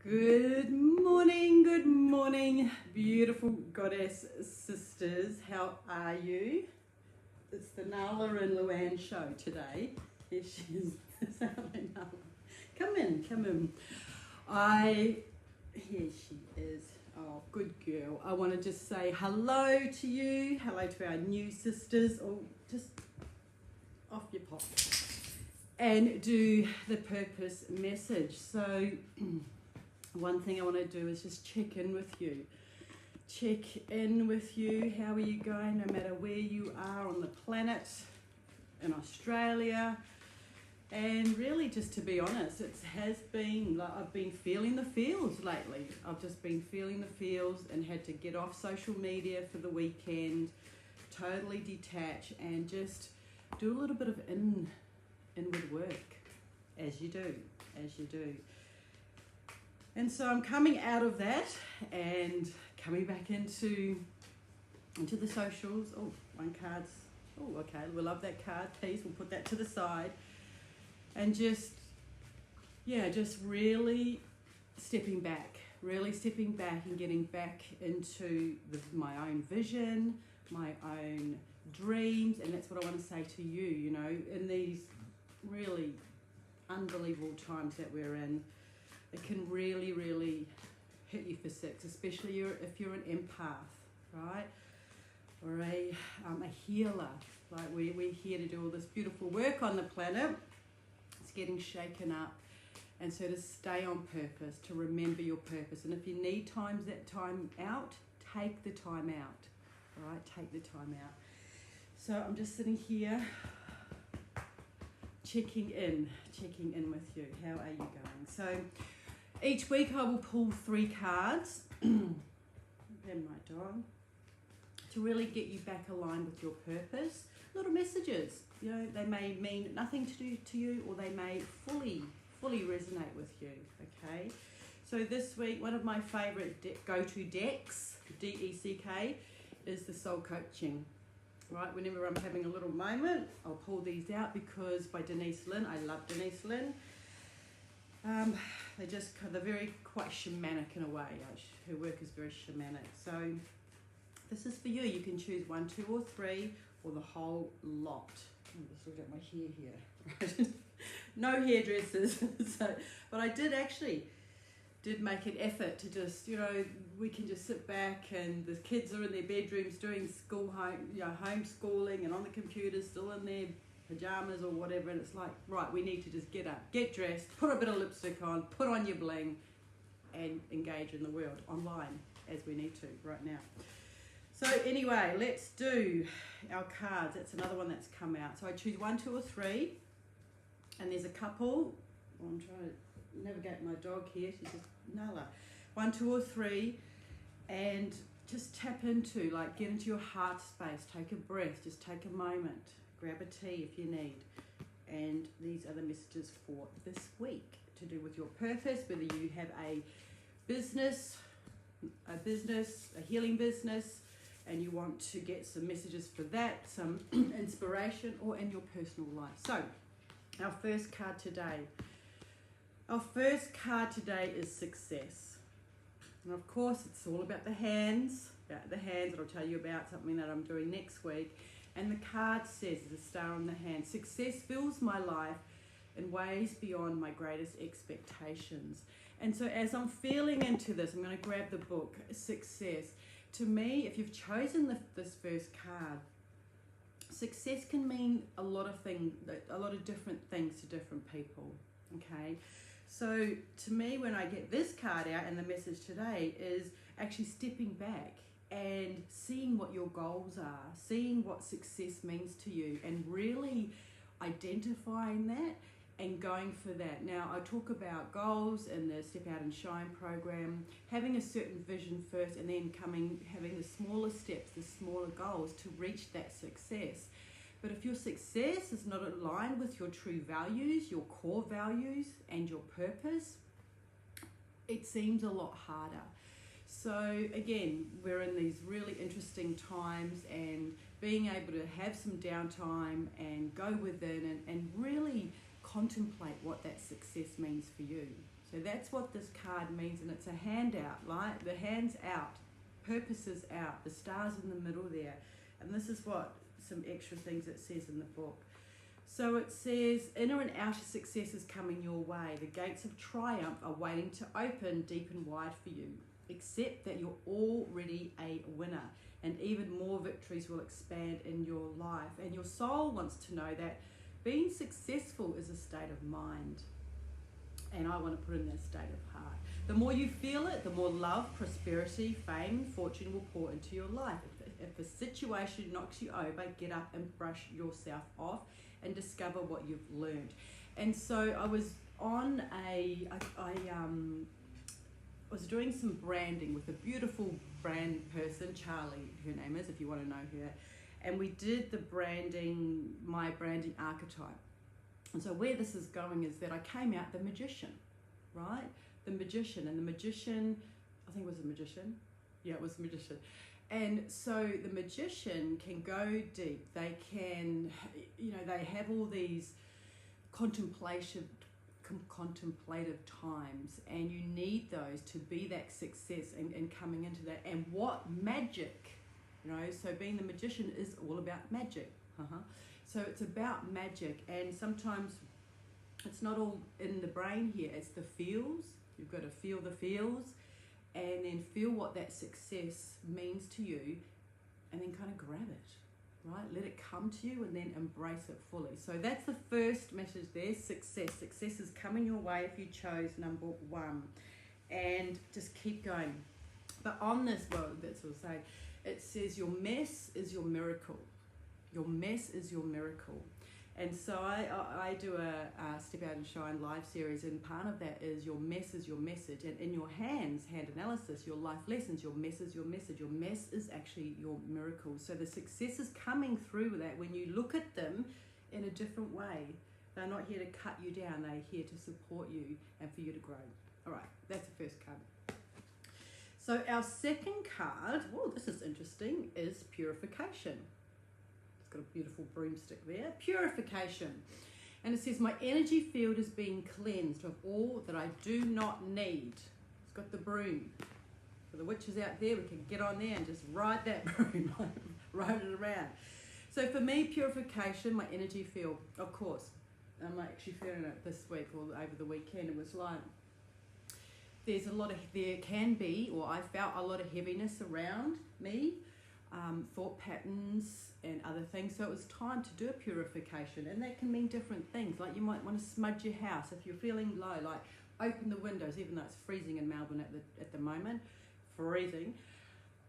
Good morning, beautiful goddess sisters. How are you? It's the Nala and Luann show today. Here she is. Come in. Here she is. Oh, good girl. I want to just say hello to you. Hello to our new sisters. Oh, just off your pop. And do the purpose message. So, one thing I want to do is just check in with you. How are you going, no matter where you are on the planet, in Australia? And really, just to be honest, I've been feeling the feels lately. I've just been feeling the feels and had to get off social media for the weekend, totally detach and just do a little bit of inward work, as you do. And so I'm coming out of that and coming back into the socials. Oh, one card's, oh, okay, we love that card, please, we'll put that to the side. And just really stepping back and getting back into my own vision, my own dreams. And that's what I want to say to you, in these really unbelievable times that we're in. It can really, really hit you for six, especially if you're an empath, right? Or a healer. Like we're here to do all this beautiful work on the planet. It's getting shaken up. And so to stay on purpose, to remember your purpose. And if you need that time out, take the time out. All right, take the time out. So I'm just sitting here checking in with you. How are you going? So each week I will pull 3 cards, and my dog, to really get you back aligned with your purpose. Little messages, they may mean nothing to you, or they may fully resonate with you, okay? So this week, one of my favorite go-to decks, D-E-C-K, is the Soul Coaching. Right, whenever I'm having a little moment, I'll pull these out because by Denise Lynn. I love Denise Lynn. They're very quite shamanic in a way. Her work is very shamanic. So this is for you. You can choose 1, 2, or 3, or the whole lot. I'm just looking at my hair here. Right? No hairdressers. But I did make an effort to just, we can just sit back and the kids are in their bedrooms doing homeschooling and on the computer, still in their pajamas or whatever, and it's like, right, we need to just get up, get dressed, put a bit of lipstick on, put on your bling, and engage in the world online as we need to right now. So anyway, let's do our cards. That's another one that's come out. So I choose 1, 2, or 3, and there's a couple. I'm trying to navigate my dog here. She's just Nala. 1, 2, or 3, and just tap into, get into your heart space. Take a breath. Just take a moment. Grab a tea if you need. And these are the messages for this week to do with your purpose, whether you have a healing business, and you want to get some messages for that, some inspiration, or in your personal life. So, our first card today is success. And of course, it's all about the hands, and I'll tell you about something that I'm doing next week. And the card says, the star on the hand, success fills my life in ways beyond my greatest expectations. And so as I'm feeling into this, I'm going to grab the book, Success. To me, if you've chosen this first card, success can mean a lot of different things to different people, okay? So to me, when I get this card out, and the message today is actually stepping back and seeing what your goals are, seeing what success means to you, and really identifying that and going for that. Now, I talk about goals in the Step Out and Shine program, having a certain vision first, and then having the smaller steps, the smaller goals to reach that success. But if your success is not aligned with your true values, your core values, and your purpose, it seems a lot harder. So again, we're in these really interesting times, and being able to have some downtime and go within and really contemplate what that success means for you. So that's what this card means, and it's a handout, right? The hand's out, purpose is out, the star's in the middle there. And this is what some extra things it says in the book. So it says, inner and outer success is coming your way. The gates of triumph are waiting to open deep and wide for you. Accept that you're already a winner, and even more victories will expand in your life. And your soul wants to know that being successful is a state of mind. And I want to put in that state of heart. The more you feel it, the more love, prosperity, fame, fortune will pour into your life. If the situation knocks you over, get up and brush yourself off and discover what you've learned. And so I was on I was doing some branding with a beautiful brand person, Charlie, her name is, if you want to know her. And we did the branding, my branding archetype. And so where this is going is that I came out the magician, right? The magician, and the magician, I think it was a magician. Yeah, it was a magician. And so the magician can go deep. They can, they have all these contemplative times, and you need those to be that success and coming into that. And what magic, so being the magician is all about magic. So it's about magic, and sometimes it's not all in the brain here, it's the feels. You've got to feel the feels, and then feel what that success means to you, and then kind of grab it, right? Let it come to you and then embrace it fully. So that's the first message there, success. Success is coming your way if you chose number 1. And just keep going. But on this, well, that's what I'll say, it says your mess is your miracle. Your mess is your miracle. And so I do a Step Out and Shine live series, and part of that is your mess is your message. And in your hand analysis, your life lessons, your mess is your message. Your mess is actually your miracle. So the success is coming through with that when you look at them in a different way. They're not here to cut you down, they're here to support you and for you to grow. All right, that's the first card. So our second card, oh, this is interesting, is Purification. Got a beautiful broomstick there. Purification. And it says, my energy field is being cleansed of all that I do not need. It's got the broom. For the witches out there, we can get on there and just ride that broom, ride it around. So for me, purification, my energy field, of course, I'm actually feeling it this week or over the weekend. It was like, there can be, or I felt a lot of heaviness around me. Thought patterns and other things, so it was time to do a purification, and that can mean different things. Like you might want to smudge your house if you're feeling low, like open the windows, even though it's freezing in Melbourne at the moment, freezing.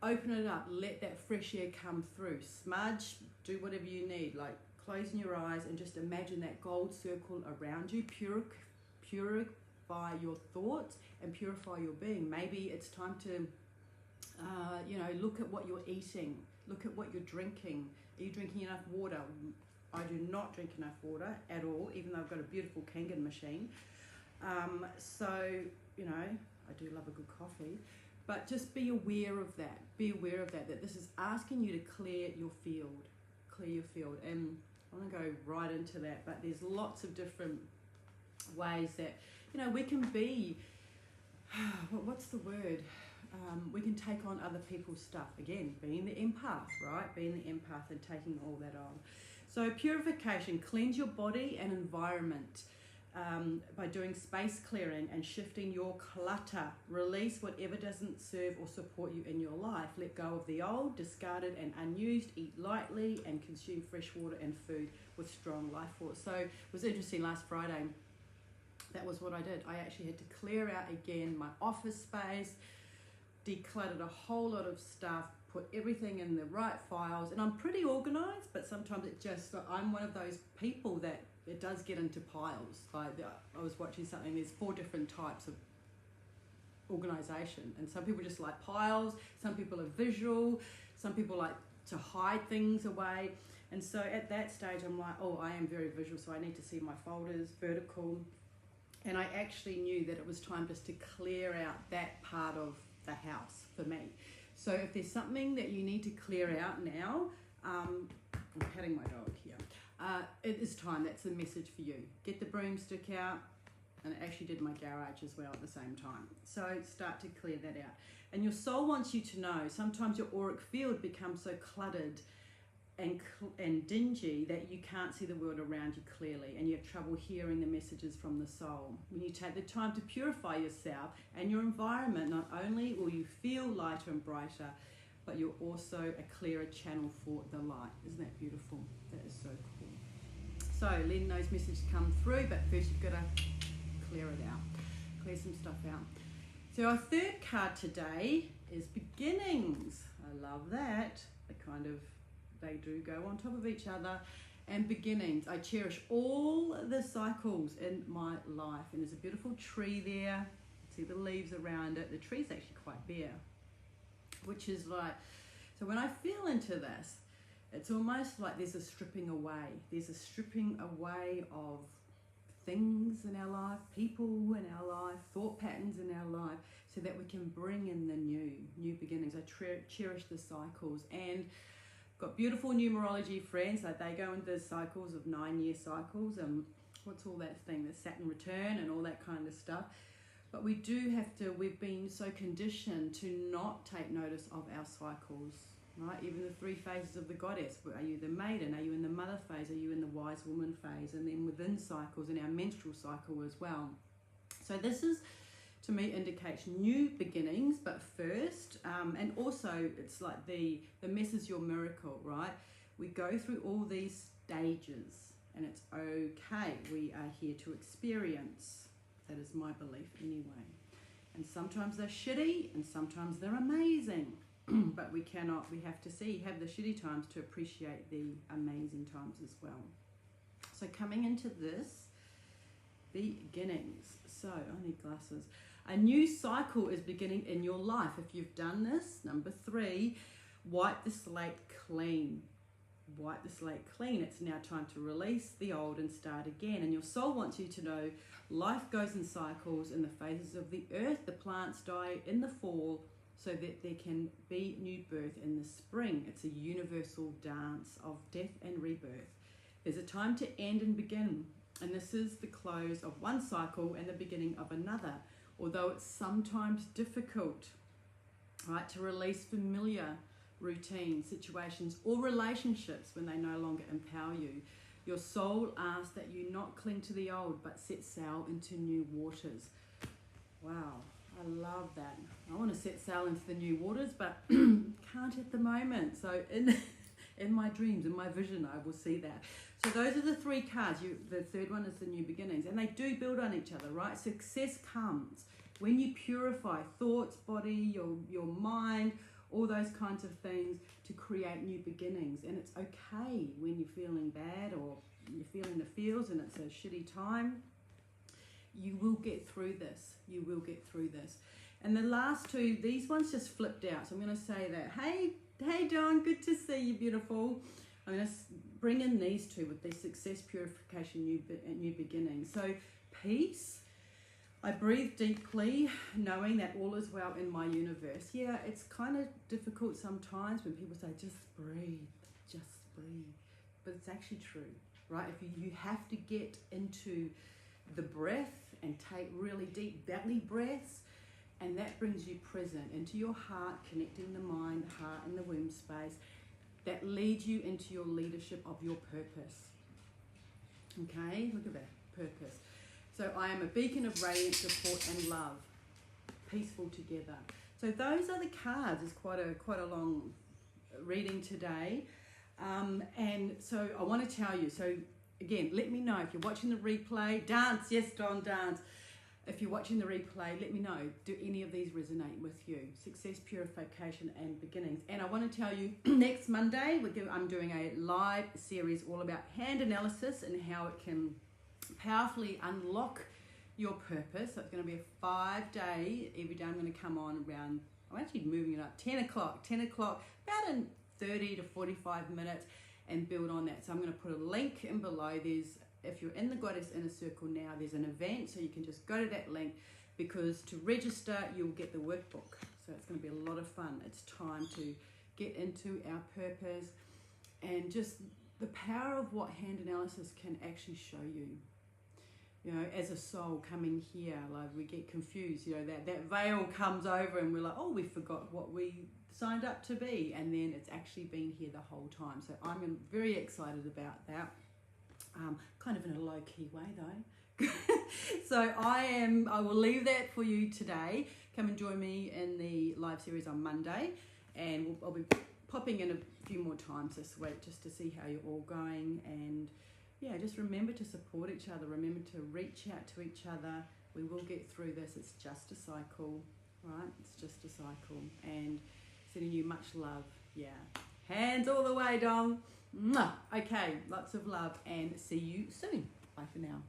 Open it up, let that fresh air come through, smudge, do whatever you need, like closing your eyes and just imagine that gold circle around you. Purify your thoughts and purify your being. Maybe it's time to look at what you're eating, look at what you're drinking. Are you drinking enough water? I do not drink enough water at all, even though I've got a beautiful Kangen machine. I do love a good coffee, but just be aware of that. Be aware of that this is asking you to clear your field. And I want to go right into that, but there's lots of different ways that, we can be, what's the word? We can take on other people's stuff. Again, being the empath, right? Being the empath and taking all that on. So purification, cleanse your body and environment by doing space clearing and shifting your clutter. Release whatever doesn't serve or support you in your life. Let go of the old, discarded and unused. Eat lightly and consume fresh water and food with strong life force. So it was interesting, last Friday, that was what I did. I actually had to clear out again my office space, decluttered a whole lot of stuff, put everything in the right files, and I'm pretty organized, but sometimes I'm one of those people that it does get into piles. Like I was watching something, there's 4 different types of organization, and some people just like piles, some people are visual, some people like to hide things away. And so at that stage I'm like, I am very visual, so I need to see my folders vertical. And I actually knew that it was time just to clear out that part of the house for me. So if there's something that you need to clear out now, I'm patting my dog here. it is time. That's the message for you. Get the broomstick out. And I actually did my garage as well at the same time. So start to clear that out. And your soul wants you to know, sometimes your auric field becomes so cluttered and dingy that you can't see the world around you clearly, and you have trouble hearing the messages from the soul. When you take the time to purify yourself and your environment, not only will you feel lighter and brighter, but you're also a clearer channel for the light. Isn't that beautiful? That is so cool. So letting those messages come through, but first you've got to clear it out, clear some stuff out. So our third card today is beginnings. I love that. They do go on top of each other. And beginnings. I cherish all the cycles in my life. And there's a beautiful tree there. See the leaves around it. The tree's actually quite bare, which is like, so when I feel into this, it's almost like there's a stripping away. There's a stripping away of things in our life, people in our life, thought patterns in our life, so that we can bring in the new beginnings. I cherish the cycles, and got beautiful numerology friends, like they go into cycles of 9-year cycles, and what's all that thing, the Saturn return and all that kind of stuff. But we do have to, we've been so conditioned to not take notice of our cycles, right? Even the 3 phases of the goddess. Are you the maiden? Are you in the mother phase? Are you in the wise woman phase? And then within cycles, in our menstrual cycle as well. So this is, to me, indicates new beginnings, but first, and also it's like the mess is your miracle, right? We go through all these stages, and it's okay. We are here to experience. That is my belief anyway. And sometimes they're shitty, and sometimes they're amazing. But we have to have the shitty times to appreciate the amazing times as well. So coming into this, beginnings. So I need glasses. A new cycle is beginning in your life. If you've done this, number 3, wipe the slate clean. Wipe the slate clean. It's now time to release the old and start again. And your soul wants you to know life goes in cycles in the phases of the earth. The plants die in the fall, so that there can be new birth in the spring. It's a universal dance of death and rebirth. There's a time to end and begin, and this is the close of one cycle and the beginning of another. Although it's sometimes difficult, right, to release familiar routines, situations, or relationships when they no longer empower you. Your soul asks that you not cling to the old, but set sail into new waters. Wow. I love that. I want to set sail into the new waters, but can't at the moment. So in my dreams, in my vision, I will see that. So those are the 3 cards. The third one is the new beginnings, and they do build on each other, right? Success comes when you purify thoughts, body, your mind, all those kinds of things to create new beginnings. And it's okay when you're feeling bad or you're feeling the feels and it's a shitty time. You will get through this. You will get through this. And the last 2, these ones just flipped out. So I'm going to say that. Hey, Dawn, good to see you, beautiful. I'm going to bring in these 2 with the success, purification, new beginnings. So peace. I breathe deeply, knowing that all is well in my universe. Yeah, it's kind of difficult sometimes when people say, just breathe. But it's actually true, right? If you have to get into the breath and take really deep belly breaths, and that brings you present into your heart, connecting the mind, the heart, and the womb space. That leads you into your leadership of your purpose. Okay, look at that, purpose. So I am a beacon of radiance, support, and love. Peaceful together. So those are the cards. It's quite a long reading today. And so I want to tell you, so again, let me know if you're watching the replay. Dance, yes, Dawn, dance. If you're watching the replay, let me know. Do any of these resonate with you? Success, purification, and beginnings. And I want to tell you, next Monday, I'm doing a live series all about hand analysis and how it can powerfully unlock your purpose. So it's going to be a 5-day. Every day I'm going to come on around, I'm actually moving it up, 10 o'clock, about in 30 to 45 minutes, and build on that. So I'm going to put a link in below. If you're in the Goddess Inner Circle now, there's an event, so you can just go to that link, because to register, you'll get the workbook. So it's going to be a lot of fun. It's time to get into our purpose and just the power of what hand analysis can actually show you. You know, as a soul coming here, like we get confused, you know, that veil comes over and we're like, oh, we forgot what we signed up to be, and then it's actually been here the whole time. So I'm very excited about that, kind of in a low-key way though. So I will leave that for you today. Come and join me in the live series on Monday, and I'll be popping in a few more times this week just to see how you're all going. And yeah, just remember to support each other. Remember to reach out to each other. We will get through this. It's just a cycle, right? It's just a cycle. And sending you much love. Yeah. Hands all the way, Dom. Mwah. Okay, lots of love and see you soon. Bye for now.